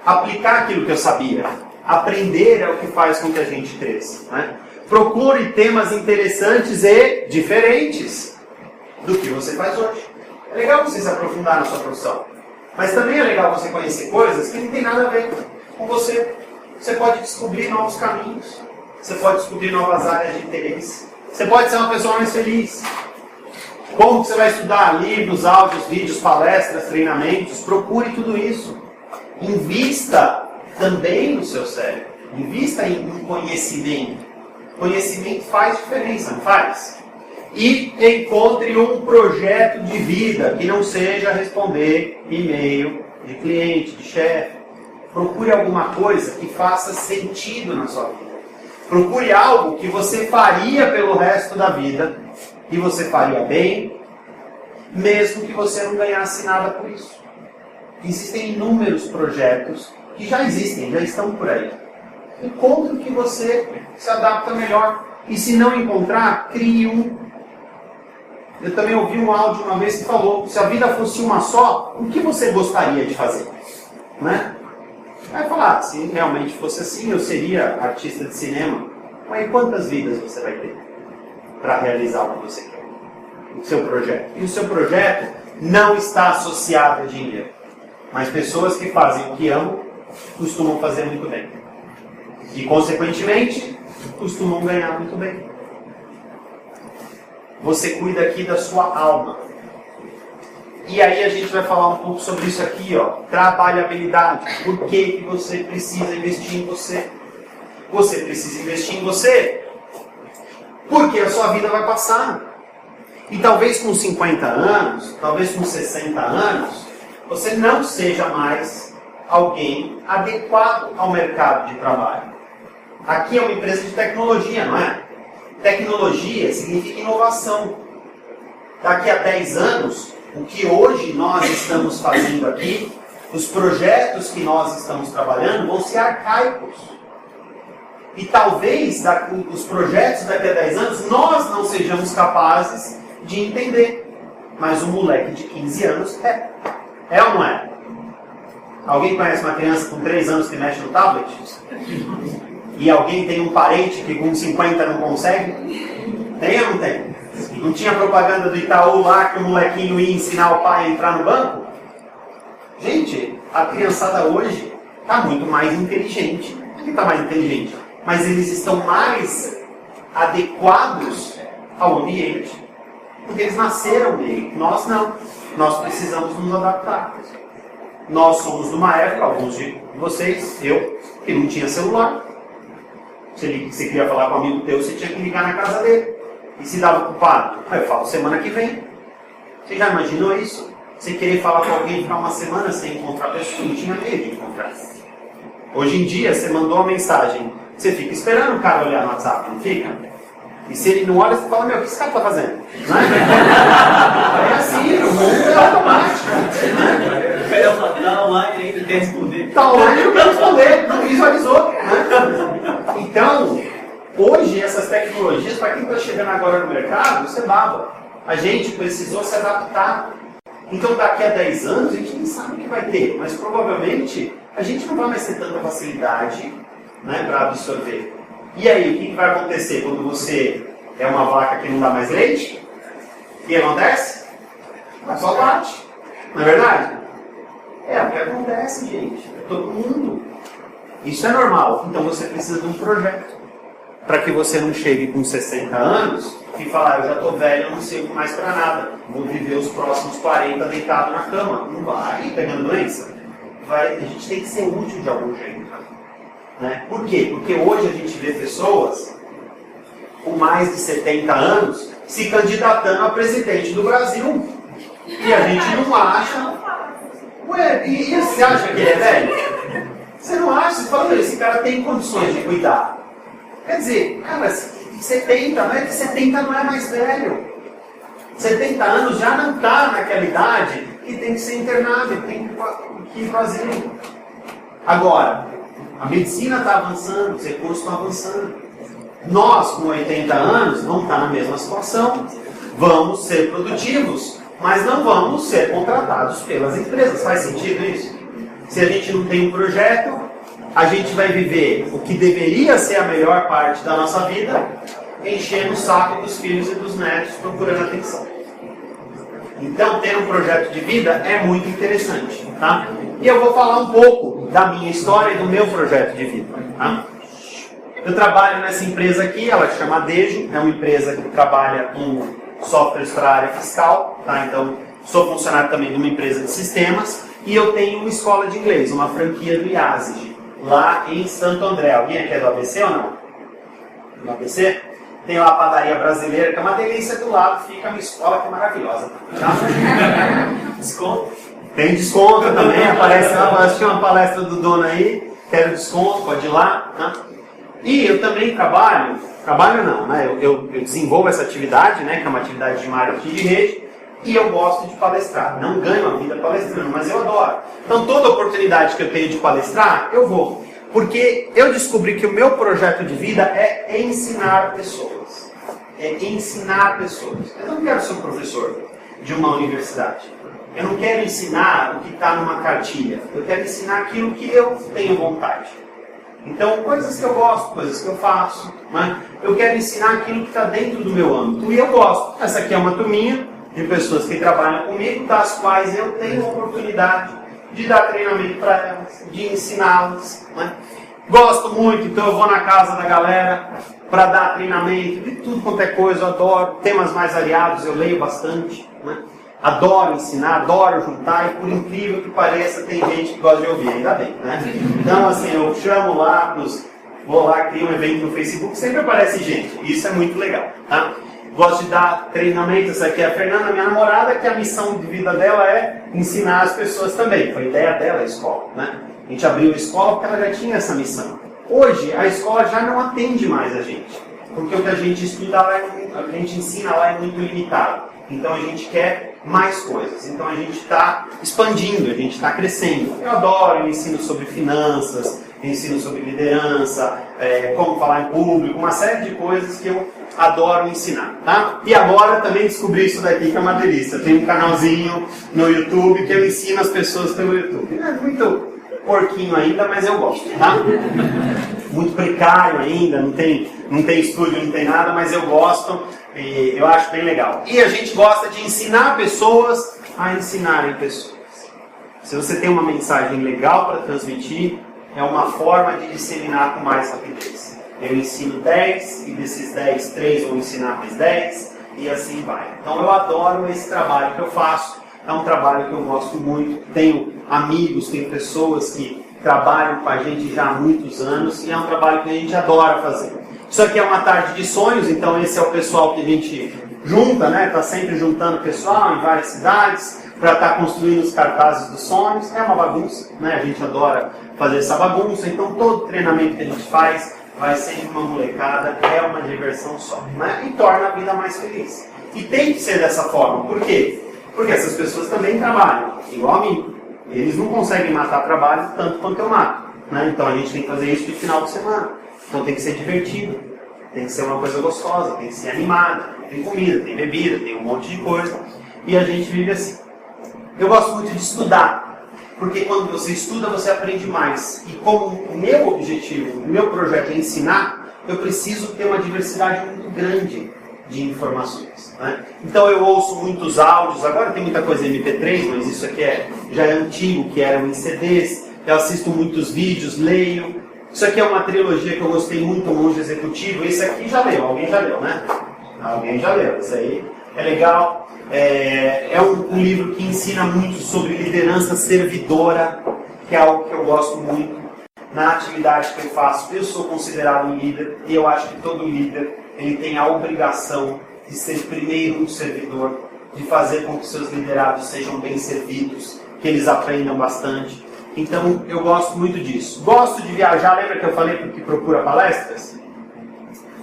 aplicar aquilo que eu sabia. Aprender é o que faz com que a gente cresça, né? Procure temas interessantes e diferentes do que você faz hoje. É legal você se aprofundar na sua profissão. Mas também é legal você conhecer coisas que não tem nada a ver com você. Você pode descobrir novos caminhos. Você pode descobrir novas áreas de interesse. Você pode ser uma pessoa mais feliz. Como você vai estudar? Livros, áudios, vídeos, palestras, treinamentos. Procure tudo isso. Invista também no seu cérebro. Invista em conhecimento. Conhecimento faz diferença, não faz? E encontre um projeto de vida que não seja responder e-mail de cliente, de chefe. Procure alguma coisa que faça sentido na sua vida. Procure algo que você faria pelo resto da vida e você faria bem, mesmo que você não ganhasse nada por isso. Existem inúmeros projetos que já existem, já estão por aí. Encontre o que você se adapta melhor. E se não encontrar, crie um. Eu também ouvi um áudio uma vez que falou: se a vida fosse uma só, o que você gostaria de fazer? Né? Vai falar, se realmente fosse assim, eu seria artista de cinema. Mas quantas vidas você vai ter para realizar o que você quer? O seu projeto. E o seu projeto não está associado a dinheiro. Mas pessoas que fazem o que amam costumam fazer muito bem. E, consequentemente, costumam ganhar muito bem. Você cuida aqui da sua alma. E aí a gente vai falar um pouco sobre isso aqui, ó. Trabalhabilidade. Por que você precisa investir em você? Você precisa investir em você porque a sua vida vai passar. E talvez com 50 anos, talvez com 60 anos, você não seja mais alguém adequado ao mercado de trabalho. Aqui é uma empresa de tecnologia, não é? Tecnologia significa inovação. Daqui a 10 anos, o que hoje nós estamos fazendo aqui, os projetos que nós estamos trabalhando vão ser arcaicos. E talvez os projetos daqui a 10 anos nós não sejamos capazes de entender. Mas um moleque de 15 anos é. É ou não é? Alguém conhece uma criança com 3 anos que mexe no tablet? E alguém tem um parente que com 50 não consegue? Tem ou não tem? Não tinha propaganda do Itaú lá que o molequinho ia ensinar o pai a entrar no banco? Gente, a criançada hoje está muito mais inteligente. Por que está mais inteligente? Mas eles estão mais adequados ao ambiente. Porque eles nasceram nele. Nós não. Nós precisamos nos adaptar. Nós somos de uma época, alguns de vocês, eu, que não tinha celular. Se você queria falar com um amigo teu, você tinha que ligar na casa dele. E se dava ocupado? Eu falo semana que vem. Você já imaginou isso? Você querer falar com alguém e ficar uma semana sem encontrar a pessoa, não tinha medo de encontrar. Hoje em dia, você mandou uma mensagem, você fica esperando o cara olhar no WhatsApp, não fica? E se ele não olha, você fala, meu, o que esse cara está fazendo? Não é? É assim, o mundo é automático. O cara está online ainda, quer responder. Está online e não quer responder, não visualizou. Né? Então, hoje essas tecnologias, para quem está chegando agora no mercado, você baba. A gente precisou se adaptar. Então, daqui a 10 anos, a gente nem sabe o que vai ter, mas provavelmente a gente não vai mais ter tanta facilidade, né, para absorver. E aí, o que vai acontecer quando você é uma vaca que não dá mais leite? O que acontece? Ela só late. Não é verdade? É o que acontece, gente. É todo mundo. Isso é normal. Então você precisa de um projeto. Para que você não chegue com 60 anos e falar, eu já estou velho, eu não sirvo mais para nada. Vou viver os próximos 40 deitado na cama. Não vai pegando doença. A gente tem que ser útil de algum jeito. Né? Por quê? Porque hoje a gente vê pessoas com mais de 70 anos se candidatando a presidente do Brasil. E a gente não acha. Ué, e você acha que ele é velho? Você não acha? Você fala, esse cara tem condições de cuidar. Quer dizer, cara, 70, não é que 70 não é mais velho. 70 anos já não está naquela idade que tem que ser internado, tem que ir fazer. Agora, a medicina está avançando, os recursos estão avançando. Nós, com 80 anos, vamos estar na mesma situação. Vamos ser produtivos, mas não vamos ser contratados pelas empresas. Faz sentido isso? Se a gente não tem um projeto, a gente vai viver o que deveria ser a melhor parte da nossa vida, enchendo o saco dos filhos e dos netos, procurando atenção. Então, ter um projeto de vida é muito interessante. Tá? E eu vou falar um pouco da minha história e do meu projeto de vida. Tá? Eu trabalho nessa empresa aqui, ela se chama Dejo, é uma empresa que trabalha com softwares para a área fiscal. Tá? Então, sou funcionário também de uma empresa de sistemas e eu tenho uma escola de inglês, uma franquia do IASIG, lá em Santo André. Alguém aqui é do ABC ou não? No ABC? Tem lá a padaria brasileira, que é uma delícia, do lado fica uma escola que é maravilhosa. Tá? Desconto? Tem desconto também, aparece lá, acho que é uma palestra do dono aí, quero desconto, pode ir lá. Tá? E eu também trabalho não, né? Eu desenvolvo essa atividade, né, que é uma atividade de marketing de rede, e eu gosto de palestrar. Não ganho a vida palestrando, mas eu adoro. Então toda oportunidade que eu tenho de palestrar, eu vou. Porque eu descobri que o meu projeto de vida é ensinar pessoas. É ensinar pessoas. Eu não quero ser um professor de uma universidade. Eu não quero ensinar o que está numa cartilha. Eu quero ensinar aquilo que eu tenho vontade. Então, coisas que eu gosto, coisas que eu faço. Né? Eu quero ensinar aquilo que está dentro do meu âmbito. E eu gosto. Essa aqui é uma turminha de pessoas que trabalham comigo, das quais eu tenho a oportunidade de dar treinamento para elas, de ensiná-las. Né? Gosto muito, então eu vou na casa da galera para dar treinamento de tudo quanto é coisa, eu adoro. Temas mais variados, eu leio bastante. Né? Adoro ensinar, adoro juntar, e por incrível que pareça, tem gente que gosta de ouvir, ainda bem. Né? Então, assim, eu chamo lá, vou lá, crio um evento no Facebook, sempre aparece gente, isso é muito legal. Tá? Gosto de dar treinamento. Essa aqui é a Fernanda, minha namorada, que a missão de vida dela é ensinar as pessoas também. Foi a ideia dela, a escola. Né? A gente abriu a escola porque ela já tinha essa missão. Hoje, a escola já não atende mais a gente. Porque o que a gente estuda lá, a gente ensina lá é muito limitado. Então a gente quer mais coisas. Então a gente está expandindo, a gente está crescendo. Eu adoro, eu ensino sobre finanças, ensino sobre liderança, como falar em público, uma série de coisas que eu adoro ensinar, tá? E agora também descobri isso daqui que é uma delícia. Tem um canalzinho no YouTube que eu ensino as pessoas pelo YouTube. É muito porquinho ainda, mas eu gosto, tá? Muito precário ainda, não tem estúdio, não tem nada, mas eu gosto e eu acho bem legal. E a gente gosta de ensinar pessoas a ensinarem pessoas. Se você tem uma mensagem legal para transmitir, é uma forma de disseminar com mais rapidez. Eu ensino 10 e desses 10, 3 vou ensinar mais 10 e assim vai. Então eu adoro esse trabalho que eu faço. É um trabalho que eu gosto muito. Tenho amigos, tenho pessoas que trabalham com a gente já há muitos anos e é um trabalho que a gente adora fazer. Isso aqui é uma tarde de sonhos, então esse é o pessoal que a gente junta, né? Está sempre juntando pessoal em várias cidades para estar construindo os cartazes dos sonhos. É uma bagunça, né? A gente adora fazer essa bagunça, então todo treinamento que a gente faz vai sempre uma molecada, é uma diversão só, né? E torna a vida mais feliz. E tem que ser dessa forma, por quê? Porque essas pessoas também trabalham, igual a mim. Eles não conseguem matar trabalho tanto quanto eu mato, né? Então a gente tem que fazer isso de final de semana. Então tem que ser divertido, tem que ser uma coisa gostosa, tem que ser animada, tem comida, tem bebida, tem um monte de coisa. E a gente vive assim. Eu gosto muito de estudar. porque quando você estuda, você aprende mais. E como o meu objetivo, o meu projeto é ensinar, eu preciso ter uma diversidade muito grande de informações. Né? Então eu ouço muitos áudios, agora tem muita coisa em MP3, mas isso aqui já é antigo, que eram em CDs. Eu assisto muitos vídeos, leio. Isso aqui é uma trilogia que eu gostei muito, Monge Executivo. Esse aqui já leu, alguém já leu, né? Alguém já leu, isso aí é legal. É um livro que ensina muito sobre liderança servidora, que é algo que eu gosto muito. Na atividade que eu faço, eu sou considerado um líder, e eu acho que todo líder ele tem a obrigação de ser primeiro um servidor, de fazer com que seus liderados sejam bem servidos, que eles aprendam bastante. Então, eu gosto muito disso. Gosto de viajar, lembra que eu falei que procura palestras?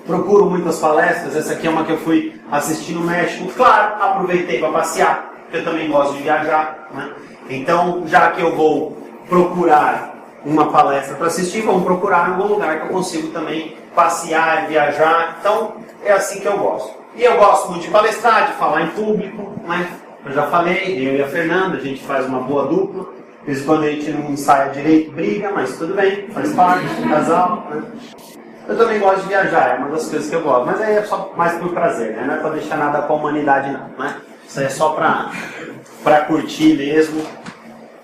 Procuro muitas palestras, essa aqui é uma que eu fui assistir no México. Claro, aproveitei para passear, porque eu também gosto de viajar. Né? Então, já que eu vou procurar uma palestra para assistir, vamos procurar em algum lugar que eu consigo também passear e viajar. Então, é assim que eu gosto. E eu gosto muito de palestrar, de falar em público. Né? Eu já falei, eu e a Fernanda, a gente faz uma boa dupla. De vez em quando a gente não ensaia direito, briga, mas tudo bem, faz parte do casal. Né? Eu também gosto de viajar, é uma das coisas que eu gosto, mas aí é só mais por prazer, né? Não é para deixar nada com a humanidade não, né? Isso aí é só para curtir mesmo,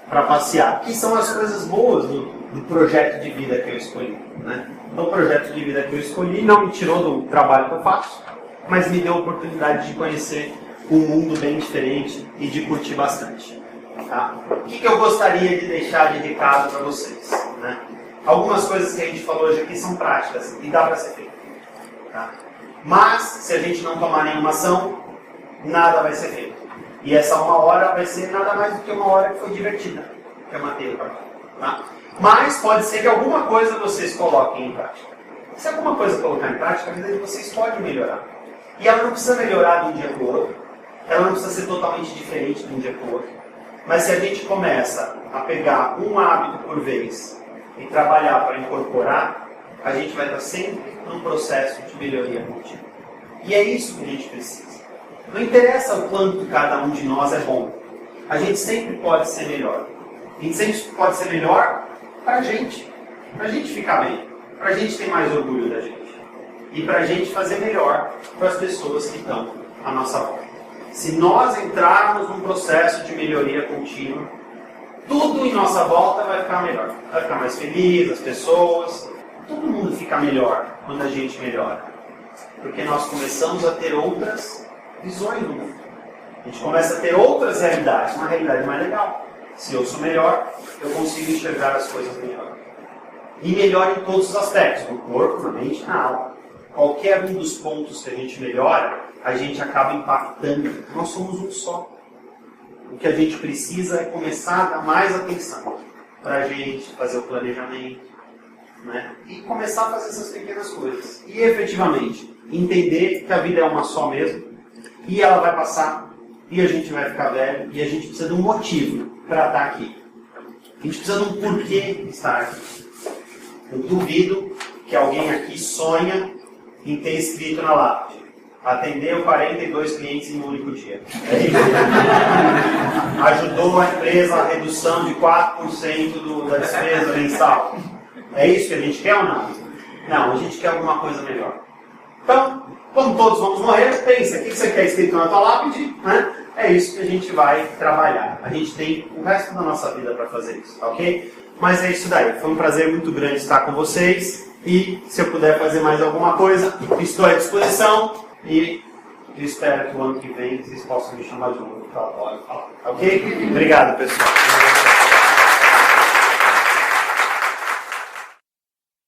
para passear. Que são as coisas boas do projeto de vida que eu escolhi, né? Então o projeto de vida que eu escolhi não me tirou do trabalho que eu faço, mas me deu a oportunidade de conhecer um mundo bem diferente e de curtir bastante. Tá? O que eu gostaria de deixar de recado para vocês? Né? Algumas coisas que a gente falou hoje aqui são práticas e dá para ser feito. Tá? Mas, se a gente não tomar nenhuma ação, nada vai ser feito. E essa uma hora vai ser nada mais do que uma hora que foi divertida, que eu matei o papel. Tá? Mas pode ser que alguma coisa vocês coloquem em prática. Se alguma coisa colocar em prática, a vida de vocês pode melhorar. E ela não precisa melhorar de um dia para o outro. Ela não precisa ser totalmente diferente de um dia para o outro. Mas se a gente começa a pegar um hábito por vez e trabalhar para incorporar, a gente vai estar sempre num processo de melhoria contínua. E é isso que a gente precisa. Não interessa o quanto cada um de nós é bom. A gente sempre pode ser melhor. A gente sempre pode ser melhor para a gente ficar bem, para a gente ter mais orgulho da gente e para a gente fazer melhor para as pessoas que estão à nossa volta. Se nós entrarmos num processo de melhoria contínua, tudo em nossa volta vai ficar melhor. Vai ficar mais feliz, as pessoas, todo mundo fica melhor quando a gente melhora. Porque nós começamos a ter outras visões do mundo. A gente começa a ter outras realidades, uma realidade mais legal. Se eu sou melhor, eu consigo enxergar as coisas melhor. E melhor em todos os aspectos, no corpo, na mente, na alma. Qualquer um dos pontos que a gente melhora, a gente acaba impactando. Nós somos um só. O que a gente precisa é começar a dar mais atenção para a gente fazer o planejamento, né? E começar a fazer essas pequenas coisas. E efetivamente entender que a vida é uma só mesmo, e ela vai passar, e a gente vai ficar velho, e a gente precisa de um motivo para estar aqui. A gente precisa de um porquê estar aqui. Eu duvido que alguém aqui sonha em ter escrito na lápide: atendeu 42 clientes em um único dia. É isso. Ajudou a empresa a redução de 4% da despesa mensal. É isso que a gente quer ou não? Não, a gente quer alguma coisa melhor. Então, como todos vamos morrer, pensa, o que você quer escrito na tua lápide? Né? É isso que a gente vai trabalhar. A gente tem o resto da nossa vida para fazer isso, ok? Mas é isso daí. Foi um prazer muito grande estar com vocês. E se eu puder fazer mais alguma coisa, estou à disposição. E eu espero que o ano que vem vocês possam me chamar de novo para falar. Ok? Obrigado, pessoal.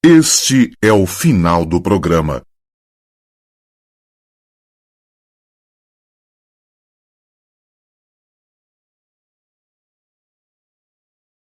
Este é o final do programa.